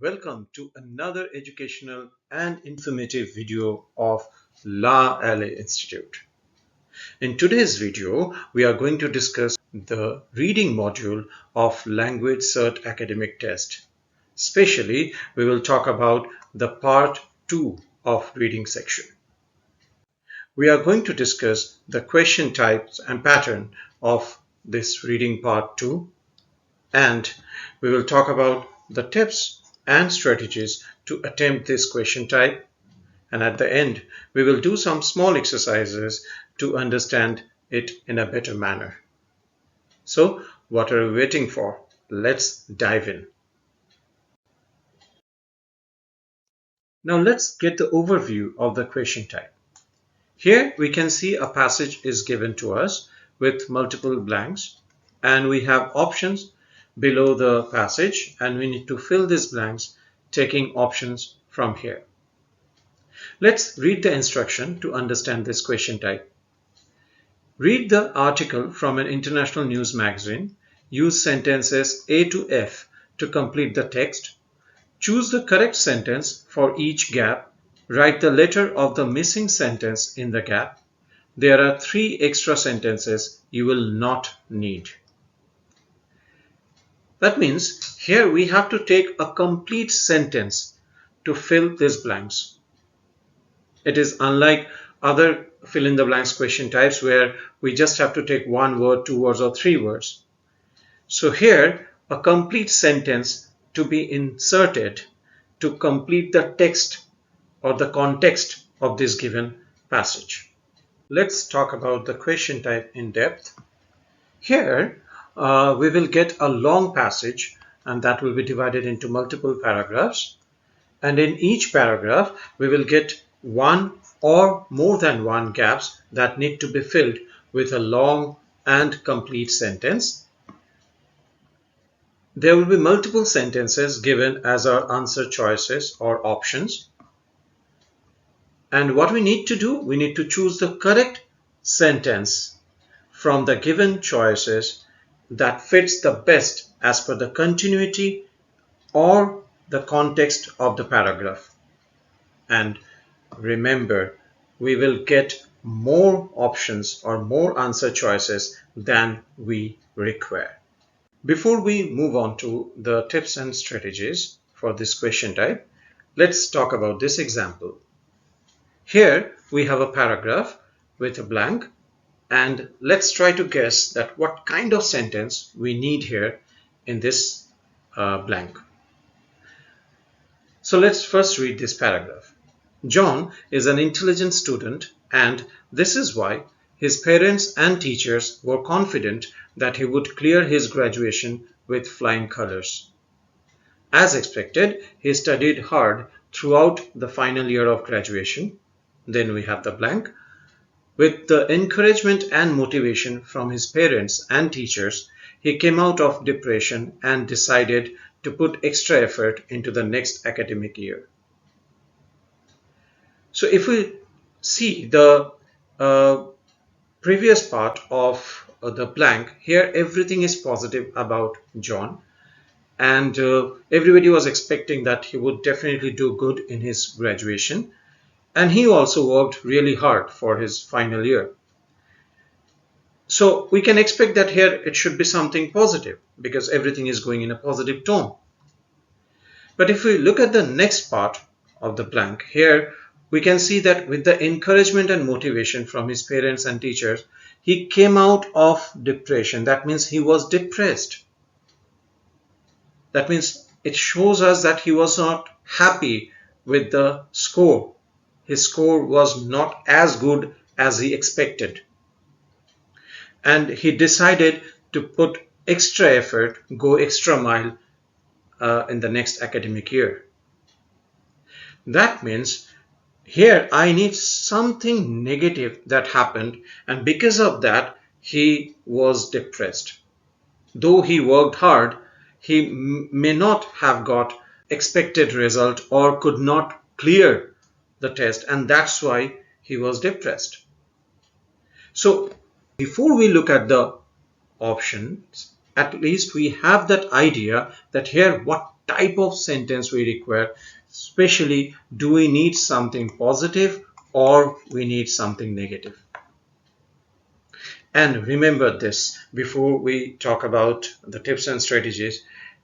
Welcome to another educational and informative video of LAALEA Institute. In today's video, we are going to discuss the reading module of LANGUAGECERT Academic Test. Especially, we will talk about the part 2 of reading section. We are going to discuss the question types and pattern of this reading part 2, and we will talk about the tips and strategies to attempt this question type, and at the end we will do some small exercises to understand it in a better manner. So what are we waiting for? Let's dive in. Now let's get the overview of the question type. Here we can see a passage is given to us with multiple blanks, and we have options below the passage, and we need to fill these blanks taking options from here. Let's read the instruction to understand this question type. Read the article from an international news magazine. Use sentences A to F to complete the text. Choose the correct sentence for each gap. Write the letter of the missing sentence in the gap. There are 3 extra sentences you will not need. That means here we have to take a complete sentence to fill these blanks. It is unlike other fill in the blanks question types where we just have to take 1 word, 2 words or 3 words. So here a complete sentence to be inserted to complete the text or the context of this given passage. Let's talk about the question type in depth. Here we will get a long passage, and that will be divided into multiple paragraphs, and in each paragraph we will get 1 or more than 1 gaps that need to be filled with a long and complete sentence. There will be multiple sentences given as our answer choices or options, and what we need to do, we need to choose the correct sentence from the given choices that fits the best as per the continuity or the context of the paragraph. And remember, we will get more options or more answer choices than we require. Before we move on to the tips and strategies for this question type, let's talk about this example. Here we have a paragraph with a blank, and let's try to guess that what kind of sentence we need here in this blank. So let's first read this paragraph. John is an intelligent student, and this is why his parents and teachers were confident that he would clear his graduation with flying colors. As expected, he studied hard throughout the final year of graduation. Then we have the blank. With the encouragement and motivation from his parents and teachers, he came out of depression and decided to put extra effort into the next academic year. So if we see the previous part of the blank, here everything is positive about John, and everybody was expecting that he would definitely do good in his graduation. And he also worked really hard for his final year. So we can expect that here it should be something positive because everything is going in a positive tone. But if we look at the next part of the blank, here we can see that with the encouragement and motivation from his parents and teachers, he came out of depression. That means he was depressed. That means it shows us that he was not happy with the score. His score was not as good as he expected. And he decided to put extra effort, go extra mile in the next academic year. That means here I need something negative that happened, and because of that he was depressed. Though he worked hard, he may not have got expected result or could not clear the test, and that's why he was depressed. So before we look at the options, at least we have that idea that here what type of sentence we require, especially do we need something positive or we need something negative. And remember this before we talk about the tips and strategies,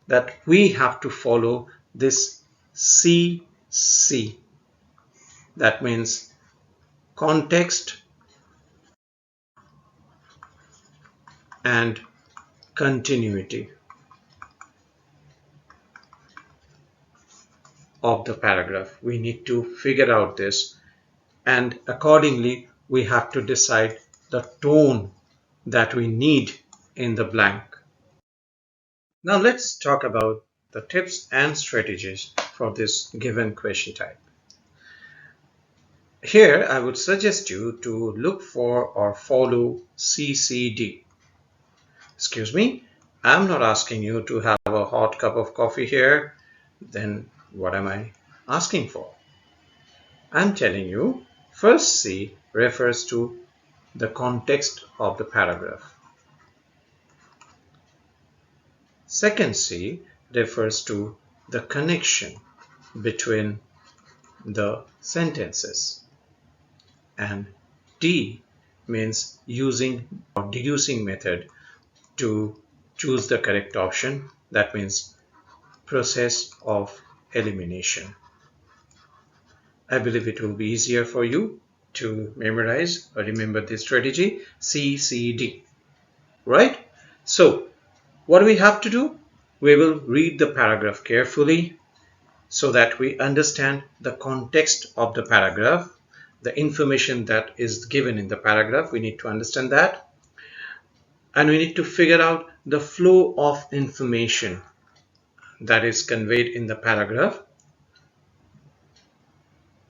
that we have to follow this CC. That means context and continuity of the paragraph. We need to figure out this, and accordingly we have to decide the tone that we need in the blank. Now let's talk about the tips and strategies for this given question type. Here I would suggest you to look for or follow CCD. Excuse me, I'm not asking you to have a hot cup of coffee here. Then what am I asking for? I'm telling you, first C refers to the context of the paragraph. Second C refers to the connection between the sentences. And D means using or deducing method to choose the correct option. That means process of elimination. I believe it will be easier for you to memorize or remember this strategy, CCD, right? So what do we have to do? We will read the paragraph carefully so that we understand the context of the paragraph, the information that is given in the paragraph. We need to understand that, and we need to figure out the flow of information that is conveyed in the paragraph.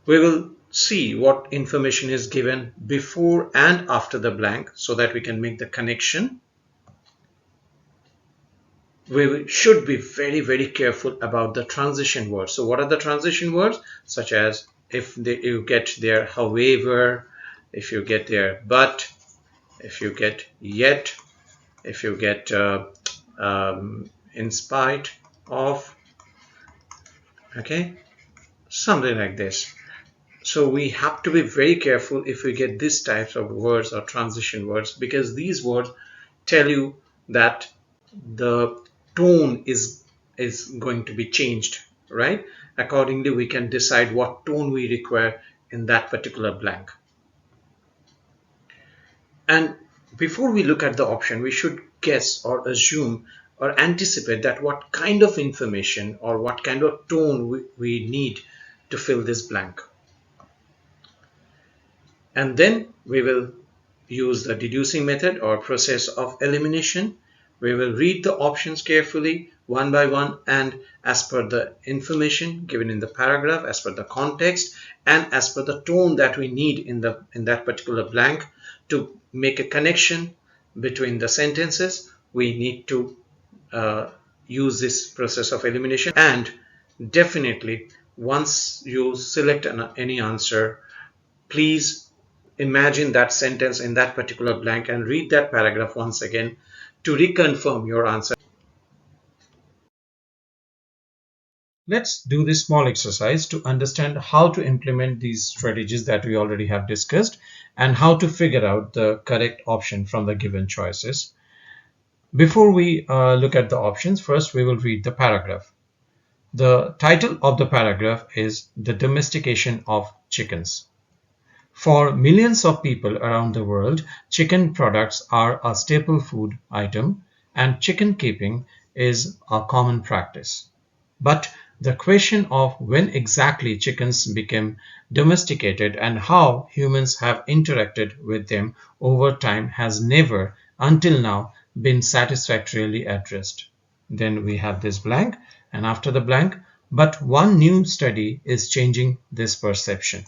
We will see what information is given before and after the blank so that we can make the connection. We should be very careful about the transition words. So what are the transition words? Such as if you get there however, if you get there but, if you get yet, if you get in spite of, okay, something like this. So we have to be very careful if we get these types of words or transition words, because these words tell you that the tone is going to be changed, right? Accordingly we can decide what tone we require in that particular blank. And before we look at the option, we should guess or assume or anticipate that what kind of information or what kind of tone we need to fill this blank. And then we will use the deducing method or process of elimination. We will read the options carefully one by one and as per the information given in the paragraph, as per the context, and as per the tone that we need in that particular blank to make a connection between the sentences. We need to use this process of elimination. And definitely once you select any answer, please imagine that sentence in that particular blank and read that paragraph once again to reconfirm your answer. Let's do this small exercise to understand how to implement these strategies that we already have discussed and how to figure out the correct option from the given choices. Before we look at the options, first we will read the paragraph. The title of the paragraph is The Domestication of Chickens. For millions of people around the world, chicken products are a staple food item and chicken keeping is a common practice. But the question of when exactly chickens became domesticated and how humans have interacted with them over time has never, until now, been satisfactorily addressed. Then we have this blank, and after the blank, but one new study is changing this perception.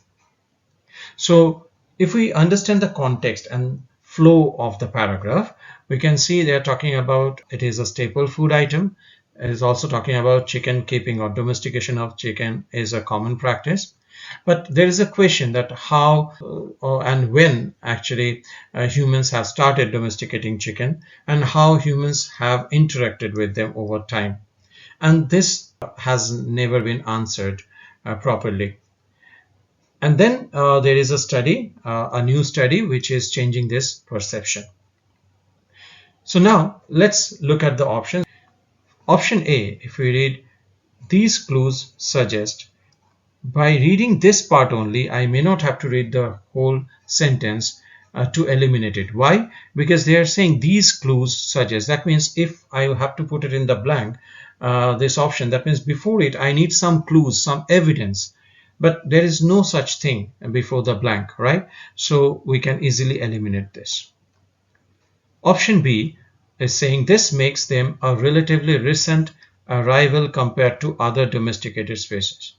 So if we understand the context and flow of the paragraph, we can see they're talking about it is a staple food item. It is also talking about chicken keeping or domestication of chicken is a common practice. But there is a question that how and when actually humans have started domesticating chicken and how humans have interacted with them over time. And this has never been answered properly. And then there is a study, a new study, which is changing this perception. So now let's look at the options. Option A, if we read, these clues suggest. By reading this part only, I may not have to read the whole sentence to eliminate it. Why? Because they are saying these clues suggest. That means if I have to put it in the blank, this option, that means before it I need some clues, some evidence. But there is no such thing before the blank, right? So we can easily eliminate this. Option B is saying this makes them a relatively recent arrival compared to other domesticated species.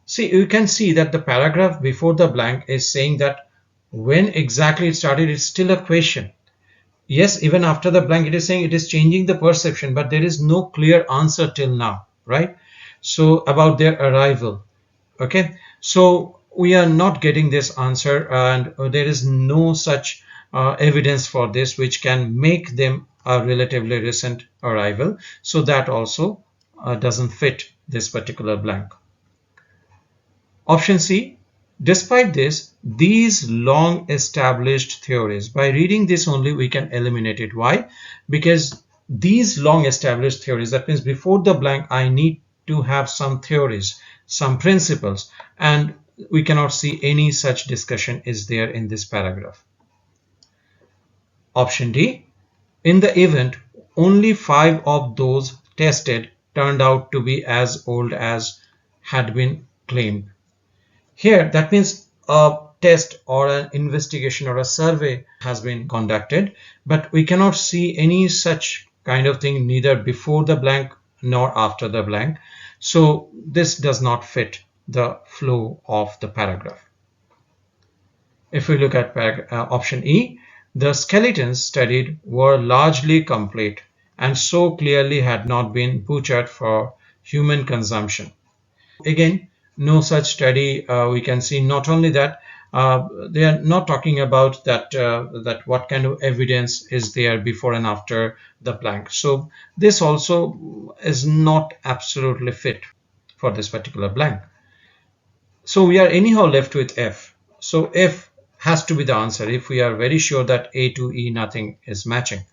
See, you can see that the paragraph before the blank is saying that when exactly it started, it's still a question. Yes, even after the blank, it is saying it is changing the perception, but there is no clear answer till now, right? So about their arrival. Okay, so we are not getting this answer, and there is no such evidence for this which can make them a relatively recent arrival. So that also doesn't fit this particular blank. Option C, despite this, these long established theories, by reading this only we can eliminate it. Why? Because these long established theories, that means before the blank I need to have some theories, some principles, and we cannot see any such discussion is there in this paragraph. Option D, in the event only 5 of those tested turned out to be as old as had been claimed. Here, that means a test or an investigation or a survey has been conducted, but we cannot see any such kind of thing neither before the blank nor after the blank. So this does not fit the flow of the paragraph. If we look at option E, the skeletons studied were largely complete and so clearly had not been butchered for human consumption. Again, no such study we can see. Not only that, they are not talking about that what kind of evidence is there before and after the blank. So this also is not absolutely fit for this particular blank. So we are anyhow left with F. So F has to be the answer if we are very sure that A to E nothing is matching.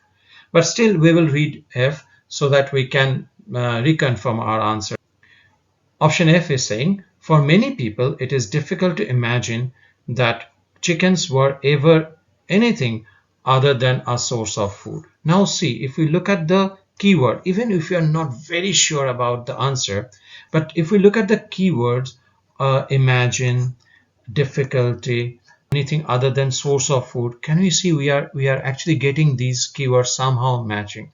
But still we will read F so that we can reconfirm our answer. Option F is saying, for many people, it is difficult to imagine that chickens were ever anything other than a source of food. Now see, if we look at the keyword, even if you are not very sure about the answer, but if we look at the keywords, imagine, difficulty, anything other than source of food, can we see we are actually getting these keywords somehow matching,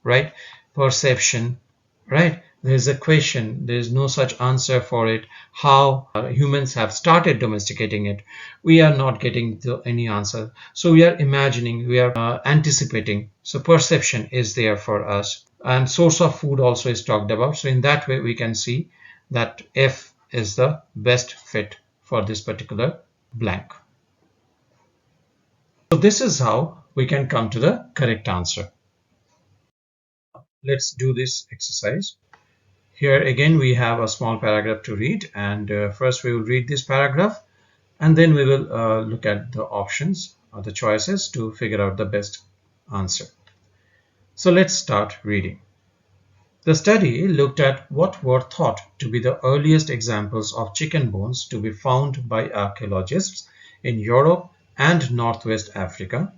right? Perception, right? There's a question, there's no such answer for it. How humans have started domesticating it, we are not getting any answer. So we are imagining, we are anticipating. So perception is there for us, and source of food also is talked about. So in that way we can see that F is the best fit for this particular blank. So this is how we can come to the correct answer. Let's do this exercise. Here again we have a small paragraph to read, and first we will read this paragraph and then we will look at the options or the choices to figure out the best answer. So let's start reading. The study looked at what were thought to be the earliest examples of chicken bones to be found by archaeologists in Europe and Northwest Africa.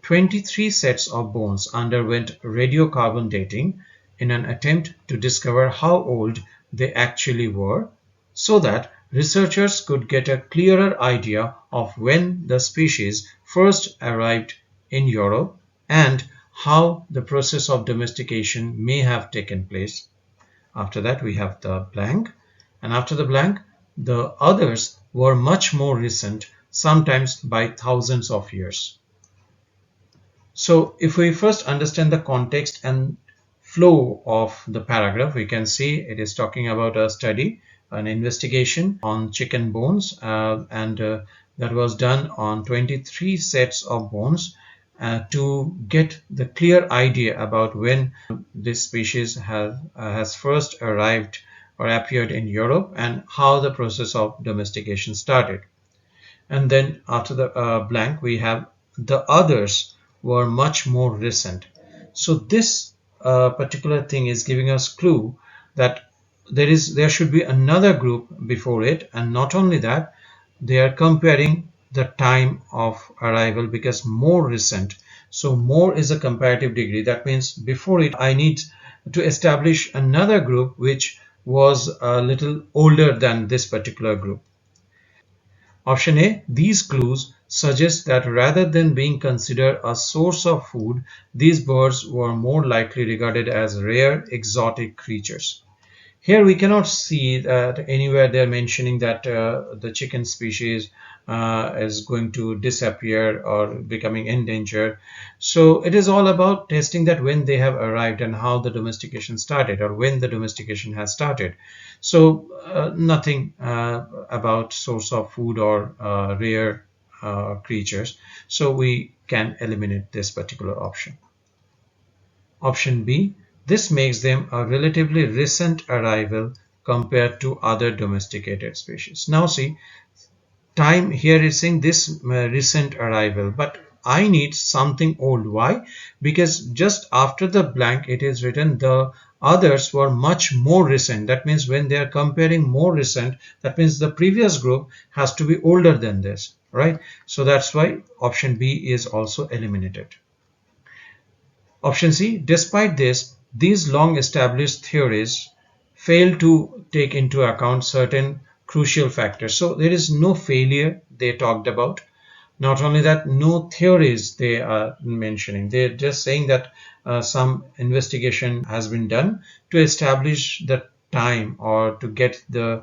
23 sets of bones underwent radiocarbon dating in an attempt to discover how old they actually were, so that researchers could get a clearer idea of when the species first arrived in Europe and how the process of domestication may have taken place. After that we have the blank, and after the blank the others were much more recent, sometimes by thousands of years. So if we first understand the context and flow of the paragraph, we can see it is talking about a study, an investigation on chicken bones, and that was done on 23 sets of bones, to get the clear idea about when this species has first arrived or appeared in Europe and how the process of domestication started. And then after the blank, we have the others were much more recent. So this particular thing is giving us clue that there should be another group before it, and not only that, they are comparing the time of arrival because more recent. So more is a comparative degree. That means before it, I need to establish another group which was a little older than this particular group. Option A, these clues suggest that rather than being considered a source of food, these birds were more likely regarded as rare exotic creatures. Here we cannot see that anywhere they're mentioning that the chicken species is going to disappear or becoming endangered. So it is all about testing that when they have arrived and how the domestication started or when the domestication has started. So nothing about source of food or rare creatures. So we can eliminate this particular option. Option B, this makes them a relatively recent arrival compared to other domesticated species. Now see, time here is saying this recent arrival, but I need something old. Why? Because just after the blank it is written the others were much more recent. That means when they are comparing more recent, that means the previous group has to be older than this, right? So that's why option B is also eliminated. Option C, despite this, these long-established theories fail to take into account certain crucial factors. So there is no failure they talked about. Not only that, no theories they are mentioning. They're just saying that some investigation has been done to establish the time or to get the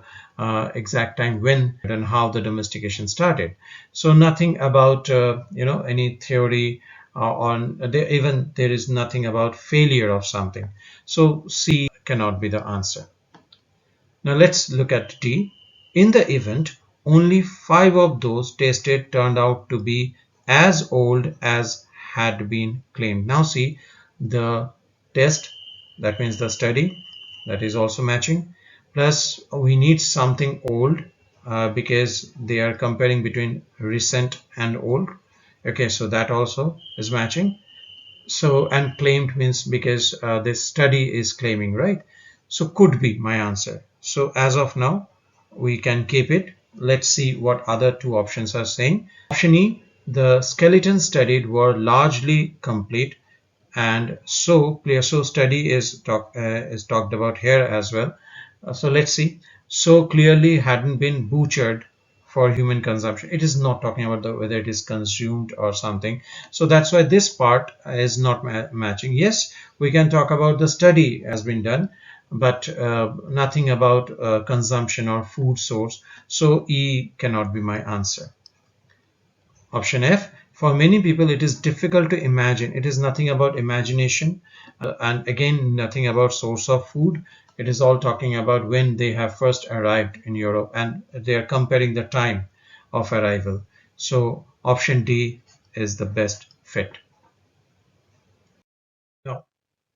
exact time when and how the domestication started. So nothing about any theory even there is nothing about failure of something. So C cannot be the answer. Now let's look at D. In the event, only 5 of those tested turned out to be as old as had been claimed. Now see, the test, that means the study, that is also matching. Plus we need something old because they are comparing between recent and old. Okay, so that also is matching. So, and claimed means because this study is claiming, right? So could be my answer. So as of now, we can keep it. Let's see what other two options are saying. Option E, the skeletons studied were largely complete, and so clear. So study is talked about here as well. So let's see. So clearly hadn't been butchered for human consumption. It is not talking about whether it is consumed or something. So that's why this part is not matching. Yes, we can talk about the study has been done, but nothing about consumption or food source. So E cannot be my answer. Option F, for many people it is difficult to imagine. It is nothing about imagination and again nothing about source of food. It is all talking about when they have first arrived in Europe and they are comparing the time of arrival. So option D is the best fit. Now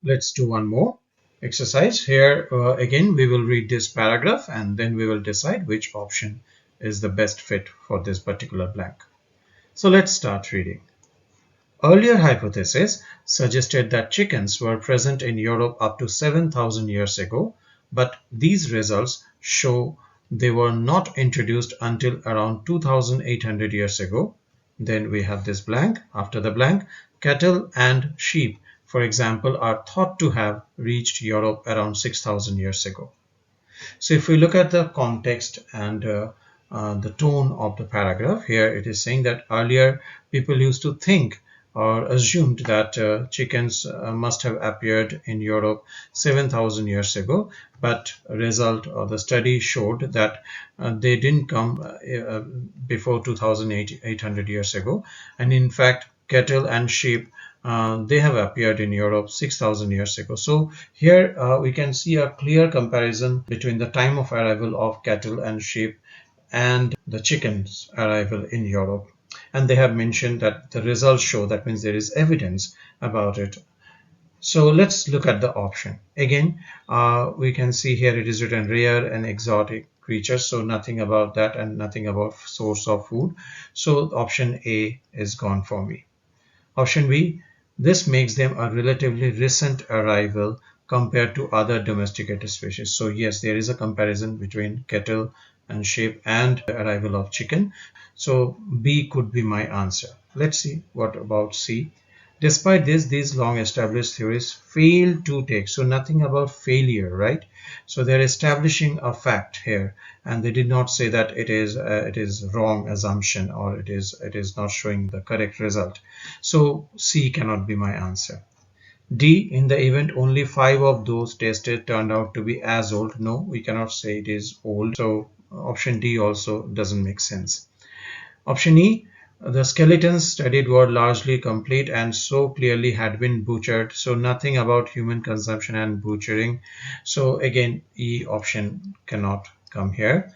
let's do one more exercise. Here again we will read this paragraph and then we will decide which option is the best fit for this particular blank. So let's start reading. Earlier hypotheses suggested that chickens were present in Europe up to 7,000 years ago, but these results show they were not introduced until around 2,800 years ago. Then we have this blank. After the blank, cattle and sheep, for example, are thought to have reached Europe around 6,000 years ago. So if we look at the context and the tone of the paragraph, here it is saying that earlier people used to think or assumed that chickens must have appeared in Europe 7,000 years ago, but result of the study showed that they didn't come before 2,800 years ago, and in fact cattle and sheep they have appeared in Europe 6,000 years ago. So here we can see a clear comparison between the time of arrival of cattle and sheep and the chickens' arrival in Europe. and they have mentioned that the results show, that means there is evidence about it. So let's look at the option again. We can see here it is written rare and exotic creatures, so nothing about that and nothing about source of food. So option A is gone for me. Option B, this makes them a relatively recent arrival compared to other domesticated species. So yes, there is a comparison between cattle and sheep and the arrival of chicken. So B could be my answer. Let's see what about C. Despite this, these long established theories fail to take. So nothing about failure, right? So they're establishing a fact here, and they did not say that it is wrong assumption, or it is not showing the correct result. So C cannot be my answer. D, in the event only 5 of those tested turned out to be as old. No, we cannot say it is old. So option D also doesn't make sense. Option E, the skeletons studied were largely complete and so clearly had been butchered. So nothing about human consumption and butchering. So again, E option cannot come here.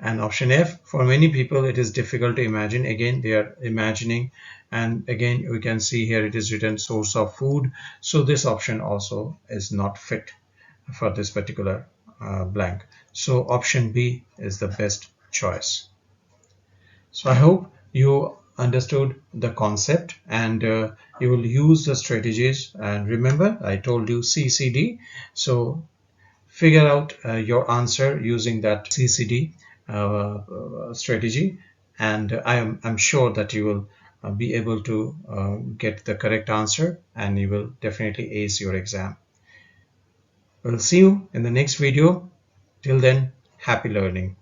And option F, for many people it is difficult to imagine. Again, they are imagining, and again we can see here it is written source of food. So this option also is not fit for this particular blank. So option B is the best choice. So I hope you understood the concept, and you will use the strategies. And remember, I told you CCD. So figure out your answer using that CCD strategy, and I'm sure that you will be able to get the correct answer, and you will definitely ace your exam. We'll see you in the next video. Till then, happy learning.